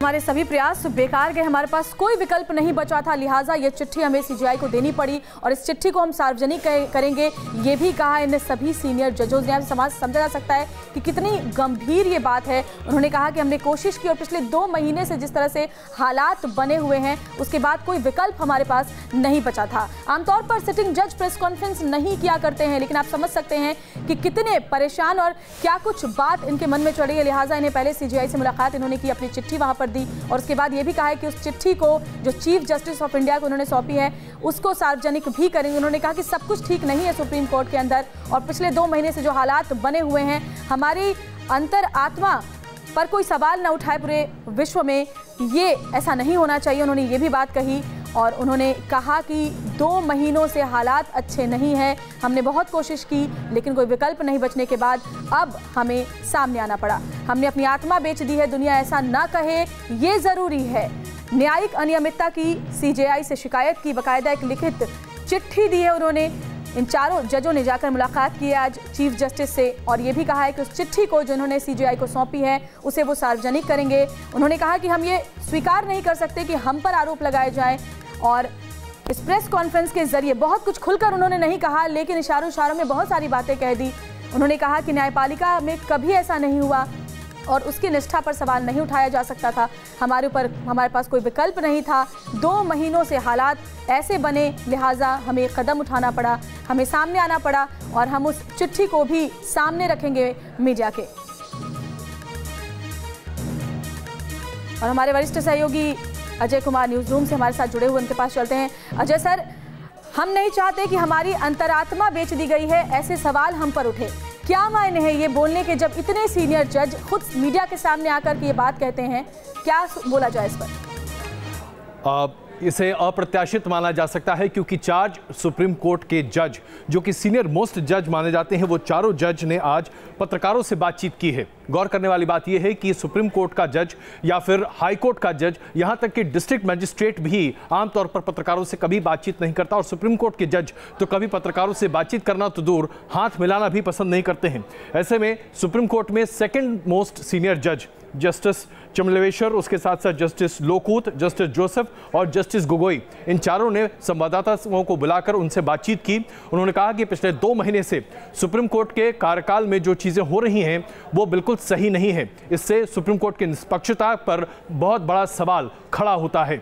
हमारे सभी प्रयास बेकार गए, हमारे पास कोई विकल्प नहीं बचा था, लिहाजा ये चिट्ठी हमें सीजीआई को देनी पड़ी और इस चिट्ठी को हम सार्वजनिक करेंगे, ये भी कहा इन सभी सीनियर जजों ने। समाज समझा जा सकता है कि कितनी गंभीर ये बात है। उन्होंने कहा कि हमने कोशिश की और पिछले 2 महीने से जिस तरह से हालात बने हुए हैं उसके बाद कोई विकल्प हमारे पास नहीं बचा था। आमतौर पर सिटिंग जज प्रेस कॉन्फ्रेंस नहीं किया करते हैं, लेकिन आप समझ सकते हैं कि कितने परेशान और क्या कुछ बात इनके मन में चढ़ रही है। लिहाजा इन्हें पहले सीजीआई से मुलाकात इन्होंने की, अपनी चिट्ठी वहां पर दी और उसके बाद ये भी कहा है कि उस चिट्ठी को जो चीफ जस्टिस ऑफ इंडिया को उन्होंने सौंपी है उसको सार्वजनिक भी करेंगे। उन्होंने कहा कि सब कुछ ठीक नहीं है सुप्रीम कोर्ट के अंदर और पिछले 2 महीने से जो हालात बने हुए हैं, हमारी अंतर आत्मा पर कोई सवाल न उठाए पूरे विश्व में, ये ऐसा नहीं होना चाहिए। उन्होंने ये भी बात कही और उन्होंने कहा कि 2 महीनों से हालात अच्छे नहीं हैं, हमने बहुत कोशिश की लेकिन कोई विकल्प नहीं बचने के बाद अब हमें सामने आना पड़ा। हमने अपनी आत्मा बेच दी है, दुनिया ऐसा ना कहे ये ज़रूरी है। न्यायिक अनियमितता की सीजीआई से शिकायत की, बाकायदा एक लिखित चिट्ठी दी है उन्होंने। इन चारों जजों ने जाकर मुलाकात की है आज चीफ जस्टिस से और ये भी कहा है कि उस चिट्ठी को जो उन्होंने सीजीआई को सौंपी है उसे वो सार्वजनिक करेंगे। उन्होंने कहा कि हम ये स्वीकार नहीं कर सकते कि हम पर आरोप लगाए जाएं और इस प्रेस कॉन्फ्रेंस के जरिए बहुत कुछ खुलकर उन्होंने नहीं कहा लेकिन इशारों में बहुत सारी बातें कह दी। उन्होंने कहा कि न्यायपालिका में कभी ऐसा नहीं हुआ और उसकी निष्ठा पर सवाल नहीं उठाया जा सकता था, हमारे पास कोई विकल्प नहीं था। 2 महीनों से हालात ऐसे बने, लिहाजा हमें कदम उठाना पड़ा, हमें सामने आना पड़ा और हम उस चिट्ठी को भी सामने रखेंगे मीडिया के। और हमारे वरिष्ठ सहयोगी अजय कुमार न्यूज़ रूम से हमारे साथ जुड़े हुए, उनके पास चलते हैं। अजय सर, हम नहीं चाहते कि हमारी अंतरात्मा बेच दी गई है, ऐसे सवाल हम पर उठे, क्या मायने हैं ये बोलने के जब इतने सीनियर जज खुद मीडिया के सामने आकर के ये बात कहते हैं, क्या बोला जाए इस पर? इसे अप्रत्याशित माना जा सकता है क्योंकि 4 सुप्रीम कोर्ट के जज जो कि सीनियर मोस्ट जज माने जाते हैं, वो चारों जज ने आज पत्रकारों से बातचीत की है। गौर करने वाली बात यह है कि सुप्रीम कोर्ट का जज या फिर हाई कोर्ट का जज, यहां तक कि डिस्ट्रिक्ट मजिस्ट्रेट भी आमतौर पर पत्रकारों से कभी बातचीत नहीं करता और सुप्रीम कोर्ट के जज तो कभी पत्रकारों से बातचीत करना तो दूर, हाथ मिलाना भी पसंद नहीं करते हैं। ऐसे में सुप्रीम कोर्ट में सेकेंड मोस्ट सीनियर जज जस्टिस चमलेश्वर, उसके साथ साथ जस्टिस लोकूत, जस्टिस जोसेफ और जस्टिस गोगोई, इन चारों ने संवाददाताओं को बुलाकर उनसे बातचीत की। उन्होंने कहा कि पिछले 2 महीने से सुप्रीम कोर्ट के कार्यकाल में जो चीज़ें हो रही हैं वो बिल्कुल सही नहीं है, इससे सुप्रीम कोर्ट की निष्पक्षता पर बहुत बड़ा सवाल खड़ा होता है।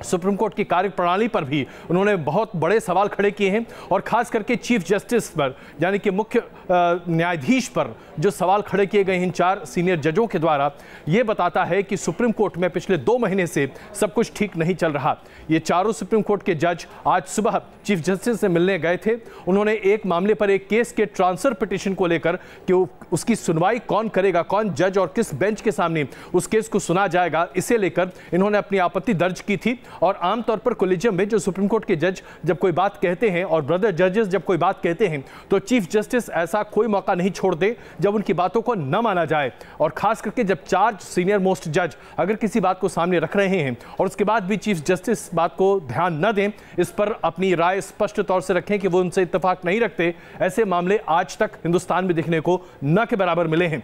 सुप्रीम कोर्ट की कार्यप्रणाली पर भी उन्होंने बहुत बड़े सवाल खड़े किए हैं और खास करके चीफ जस्टिस पर यानी कि मुख्य न्यायाधीश पर जो सवाल खड़े किए गए इन 4 सीनियर जजों के द्वारा, ये बताता है कि सुप्रीम कोर्ट में पिछले 2 महीने से सब कुछ ठीक नहीं चल रहा। ये चारों सुप्रीम कोर्ट के जज आज सुबह चीफ जस्टिस से मिलने गए थे। उन्होंने एक मामले पर एक केस के ट्रांसफर पिटीशन को लेकर कि उसकी सुनवाई कौन करेगा, कौन जज और किस बेंच के सामने उस केस को सुना जाएगा, इसे लेकर इन्होंने अपनी आपत्ति दर्ज की थी। और आमतौर पर कोलिजियम में जो सुप्रीम कोर्ट के जज जब कोई बात कहते हैं और ब्रदर जजेस जब कोई बात कहते हैं तो चीफ जस्टिस ऐसा कोई मौका नहीं छोड़ते जब उनकी बातों को न माना जाए। और खास करके जब 4 सीनियर मोस्ट जज अगर किसी बात को सामने रख रहे हैं और उसके बाद भी चीफ जस्टिस बात को ध्यान न दें, इस पर अपनी राय स्पष्ट तौर से रखें कि वो उनसे इत्तेफाक नहीं रखते, ऐसे मामले आज तक हिंदुस्तान में देखने को न के बराबर मिले हैं।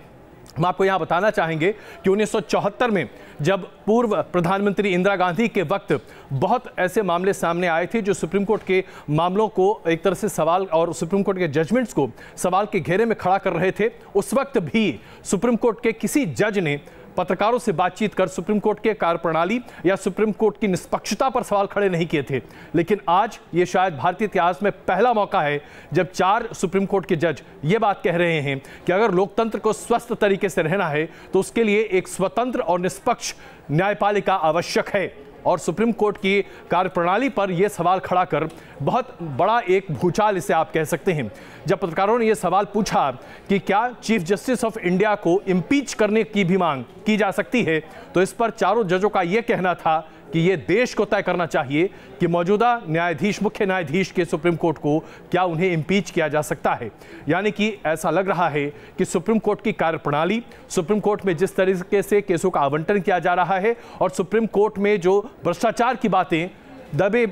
हम आपको यहां बताना चाहेंगे कि 1974 में जब पूर्व प्रधानमंत्री इंदिरा गांधी के वक्त बहुत ऐसे मामले सामने आए थे जो सुप्रीम कोर्ट के मामलों को एक तरह से सवाल और सुप्रीम कोर्ट के जजमेंट्स को सवाल के घेरे में खड़ा कर रहे थे, उस वक्त भी सुप्रीम कोर्ट के किसी जज ने पत्रकारों से बातचीत कर सुप्रीम कोर्ट के कार्यप्रणाली या सुप्रीम कोर्ट की निष्पक्षता पर सवाल खड़े नहीं किए थे। लेकिन आज ये शायद भारतीय इतिहास में पहला मौका है जब 4 सुप्रीम कोर्ट के जज ये बात कह रहे हैं कि अगर लोकतंत्र को स्वस्थ तरीके से रहना है तो उसके लिए एक स्वतंत्र और निष्पक्ष न्यायपालिका आवश्यक है। और सुप्रीम कोर्ट की कार्यप्रणाली पर यह सवाल खड़ा कर बहुत बड़ा एक भूचाल इसे आप कह सकते हैं। जब पत्रकारों ने यह सवाल पूछा कि क्या चीफ जस्टिस ऑफ इंडिया को इम्पीच करने की भी मांग की जा सकती है, तो इस पर चारों जजों का यह कहना था कि ये देश को तय करना चाहिए कि मौजूदा न्यायाधीश, मुख्य न्यायाधीश के सुप्रीम कोर्ट को क्या उन्हें इम्पीच किया जा सकता है। यानी कि ऐसा लग रहा है कि सुप्रीम कोर्ट की कार्यप्रणाली, सुप्रीम कोर्ट में जिस तरीके से केसों का आवंटन किया जा रहा है और सुप्रीम कोर्ट में जो भ्रष्टाचार की बातें दबे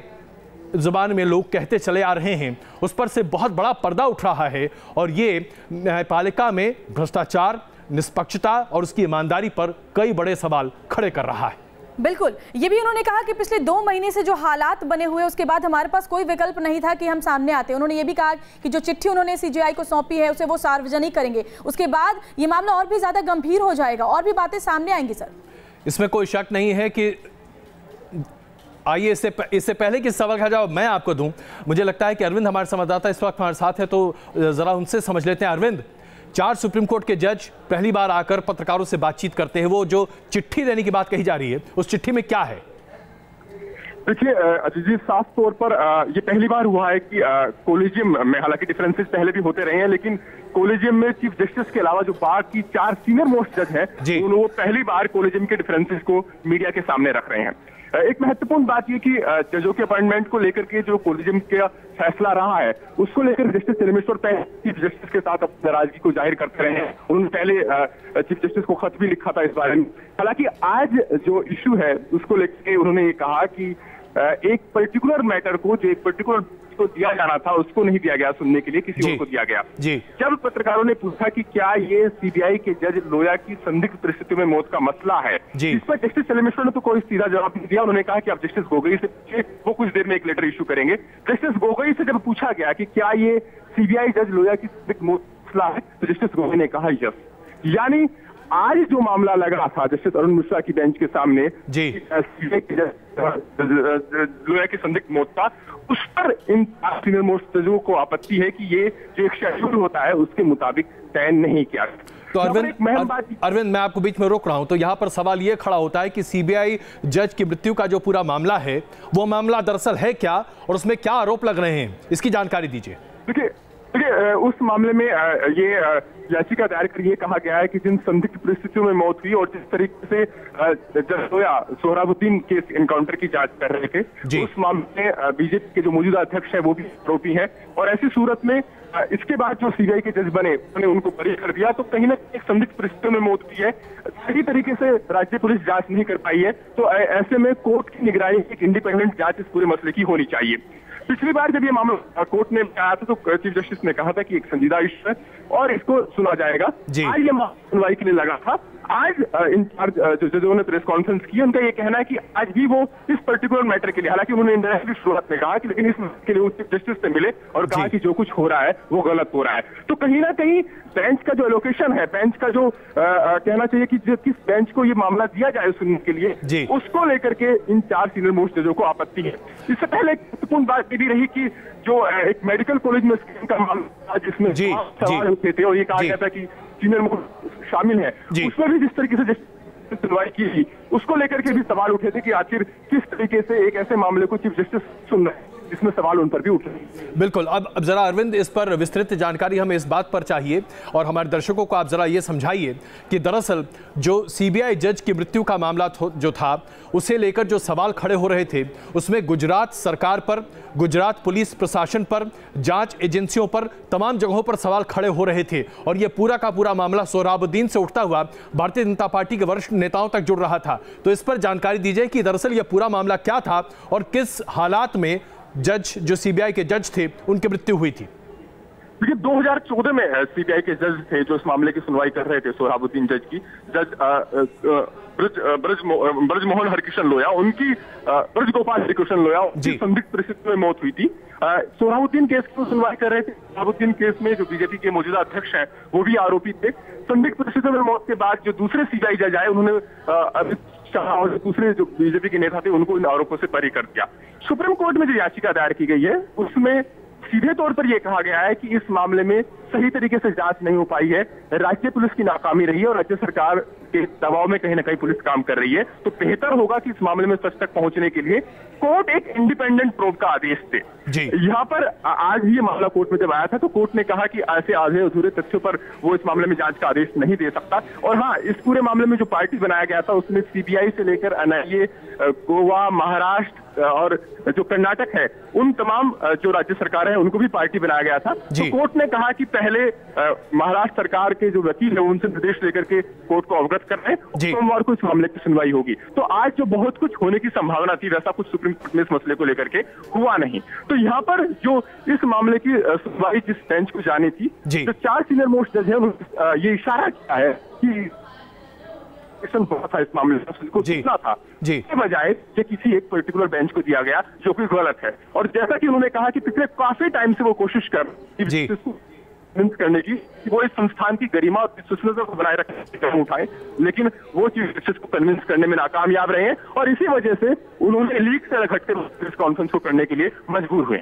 जुबान में लोग कहते चले आ रहे हैं, उस पर से बहुत बड़ा पर्दा उठ रहा है और ये न्यायपालिका में भ्रष्टाचार, निष्पक्षता और उसकी ईमानदारी पर कई बड़े सवाल खड़े कर रहा है। बिल्कुल, ये भी उन्होंने कहा कि पिछले 2 महीने से जो हालात बने हुए उसके बाद हमारे पास कोई विकल्प नहीं था कि हम सामने आते। उन्होंने ये भी कहा कि जो चिट्ठी उन्होंने सीबीआई को सौंपी है उसे वो सार्वजनिक करेंगे, उसके बाद ये मामला और भी ज्यादा गंभीर हो जाएगा और भी बातें सामने आएंगी। सर, इसमें कोई शक नहीं है कि आइए इससे पहले कि सवाल का जवाब मैं आपको दूं, मुझे लगता है कि अरविंद हमारे संवाददाता इस वक्त हमारे साथ है, तो जरा उनसे समझ लेते हैं। अरविंद, 4 सुप्रीम कोर्ट के जज पहली बार आकर पत्रकारों से बातचीत करते हैं, वो जो चिट्ठी देने की बात कही जा रही है उस चिट्ठी में क्या है? देखिए अजीत जी, साफ तौर पर ये पहली बार हुआ है कि कोलिजियम में, हालांकि डिफरेंसेस पहले भी होते रहे हैं, लेकिन कोलिजियम में चीफ जस्टिस के अलावा जो बाकी 4 सीनियर मोस्ट जज हैं वो पहली बार कोलिजियम के डिफरेंसेस को मीडिया के सामने रख रहे हैं। एक महत्वपूर्ण बात यह कि जजों के अपॉइंटमेंट को लेकर के जो कोलिजियम का फैसला रहा है उसको लेकर जस्टिस चेलेश्वर पहले चीफ जस्टिस के साथ अपनी नाराजगी को जाहिर करते रहे हैं। उन्होंने पहले चीफ जस्टिस को खत भी लिखा था इस बारे में। हालांकि आज जो इश्यू है उसको लेकर उन्होंने ये कहा कि एक पर्टिकुलर मैटर को, जो एक पर्टिकुलर को दिया जाना था उसको नहीं दिया गया सुनने के लिए, किसी और को दिया गया। जब पत्रकारों ने पूछा कि क्या ये सीबीआई के जज लोया की संदिग्ध परिस्थितियों में मौत का मसला है, इस पर जस्टिस चेलेश्वर ने तो कोई सीधा जवाब नहीं दिया। उन्होंने कहा कि आप जस्टिस गोगोई से पूछिए, वो कुछ देर में एक लेटर इश्यू करेंगे। जस्टिस गोगोई से जब पूछा गया कि क्या ये सीबीआई जज लोया की संदिग्ध मौत मसला है, तो जस्टिस गोगोई ने कहा यस। यानी आज जो मामला लगा था जस्टिस अरुण मिश्रा की बेंच के सामने लोया की संदिग्ध मौत का, उस पर इन सीनियर मोस्ट जजों को आपत्ति है कि ये जो एक शेड्यूल होता है उसके मुताबिक तय नहीं किया। तो अरविंद, मैं आपको बीच में रोक रहा हूं, तो यहाँ पर सवाल ये खड़ा होता है कि सीबीआई जज की मृत्यु का जो पूरा मामला है वो मामला दरअसल है क्या और उसमें क्या आरोप लग रहे हैं, इसकी जानकारी दीजिए। देखिए उस मामले में ये याचिका दायर कर ये कहा गया है कि जिन संदिग्ध परिस्थितियों में मौत हुई और जिस तरीके से जज लोया सोहराबुद्दीन के इनकाउंटर की जांच कर रहे थे, उस मामले में बीजेपी के जो मौजूदा अध्यक्ष है वो भी आरोपी है। और ऐसी सूरत में इसके बाद जो सीबीआई के जज बने उन्होंने उनको बरी कर दिया, तो कहीं ना कहीं संदिग्ध परिस्थितियों में मौत हुई है, सही तरीके से राज्य पुलिस जांच नहीं कर पाई है। तो ऐसे में कोर्ट की निगरानी, एक इंडिपेंडेंट जांच इस पूरे मसले की होनी चाहिए। पिछली बार जब ये मामला कोर्ट में आया था तो चीफ जस्टिस ने कहा था कि एक संजीदा इश्यू है और इसको सुना जाएगा। आज ये मामला सुनवाई के लिए लगा था। आज इंचार्ज जो जजों ने प्रेस कॉन्फ्रेंस की, उनका ये कहना है कि आज भी वो इस पर्टिकुलर मैटर के लिए, हालांकि उन्होंने इंडायरेक्टली शुरुआत में कहा कि लेकिन इस के लिए चीफ जस्टिस से मिले और कहा कि जो कुछ हो रहा है वो गलत हो रहा है। तो कहीं ना कहीं बेंच का जो एलोकेशन है, बेंच का जो कहना चाहिए कि किस बेंच को ये मामला दिया जाए सुनने के लिए, उसको लेकर के इन 4 सीनियर मोस्ट जजों को आपत्ति है। इससे पहले एक महत्वपूर्ण बात ये भी रही कि जो एक मेडिकल कॉलेज में स्कैम का मामला जिसमें सवाल उठे थे और ये कहा गया था कि सीनियर मोस्ट शामिल है, उसमें भी जिस तरीके से सुनवाई की उसको लेकर के भी सवाल उठे थे कि आखिर किस तरीके से एक ऐसे मामले को चीफ जस्टिस सुन रहे हैं जिसमें सवाल उन पर भी उठे। बिल्कुल, अब जरा अरविंद इस पर विस्तृत जानकारी हमें इस बात पर चाहिए और हमारे दर्शकों को आप जरा ये समझाइए कि दरअसल जो सीबीआई जज की मृत्यु का मामला जो था उसे लेकर जो सवाल खड़े हो रहे थे उसमें गुजरात सरकार पर, गुजरात पुलिस प्रशासन पर, जांच एजेंसियों पर, तमाम जगहों पर सवाल खड़े हो रहे थे और यह पूरा का पूरा मामला सोहराबुद्दीन से उठता हुआ भारतीय जनता पार्टी के वरिष्ठ नेताओं तक जुड़ रहा था। तो इस पर जानकारी दीजिए कि दरअसल यह पूरा मामला क्या था और किस हालात में जज, जो सीबीआई के जज थे, उनकी मृत्यु हुई थी। देखिए 2014 में सीबीआई के जज थे जो इस मामले की सुनवाई कर रहे थे, सोहराबुद्दीन जज की, जज ब्रजमोहन हरिकृष्ण लोया, उनकी ब्रजगोपाल हरिकृष्ण लोया की संदिग्ध परिस्थिति में मौत हुई थी। सोहराबुद्दीन केस की सुनवाई कर रहे थे। सोहराबुद्दीन केस में जो बीजेपी के मौजूदा अध्यक्ष हैं वो भी आरोपी थे। संदिग्ध परिस्थितियों में मौत के बाद जो दूसरे सीबीआई जज आए उन्होंने अमित शाह और दूसरे जो बीजेपी के नेता थे उनको इन आरोपों से बरी कर दिया। सुप्रीम कोर्ट में जो याचिका दायर की गई है उसमें सीधे तौर पर यह कहा गया है कि इस मामले में सही तरीके से जांच नहीं हो पाई है, राज्य पुलिस की नाकामी रही है और राज्य सरकार के दबाव में कहीं ना कहीं पुलिस काम कर रही है। तो बेहतर होगा कि इस मामले में सच तक पहुंचने के लिए कोर्ट एक इंडिपेंडेंट प्रोब का आदेश दे। यहाँ पर आज ही ये मामला कोर्ट में जब आया था तो कोर्ट ने कहा कि ऐसे आधे अधूरे तथ्यों पर वो इस मामले में जांच का आदेश नहीं दे सकता। और हाँ, इस पूरे मामले में जो पार्टी बनाया गया था उसमें सीबीआई से लेकर एनआईए, गोवा, महाराष्ट्र और जो कर्नाटक है, उन तमाम जो राज्य सरकार है उनको भी पार्टी बनाया गया था। तो कोर्ट ने कहा कि पहले महाराष्ट्र सरकार के जो वकील है उनसे निर्देश लेकर के कोर्ट को अवगत कर रहे हैं, सोमवार को इस मामले की सुनवाई होगी। तो आज जो बहुत कुछ होने की संभावना थी वैसा कुछ सुप्रीम कोर्ट में इस मसले को लेकर के हुआ नहीं। तो यहाँ पर जो इस मामले की सुनवाई जिस बेंच को जानी थी, जो 4 सीनियर मोस्ट जज है ये इशारा किया है कि इन्वेस्टिगेशन बहुत था इस मामले में, उसको सुनना था जी के बजाय ये किसी एक पर्टिकुलर बेंच को दिया गया, जो कि गलत है। और जैसा कि उन्होंने कहा कि पिछले काफी टाइम से वो कोशिश करने की कि वो इस संस्थान की गरिमा और विश्वसनीयता को बनाए रखने के कदम उठाए, लेकिन वो चीफ को कन्विंस करने में नाकामयाब रहे हैं और इसी वजह से उन्होंने लीक से घटकर प्रेस कॉन्फ्रेंस को करने के लिए मजबूर हुए।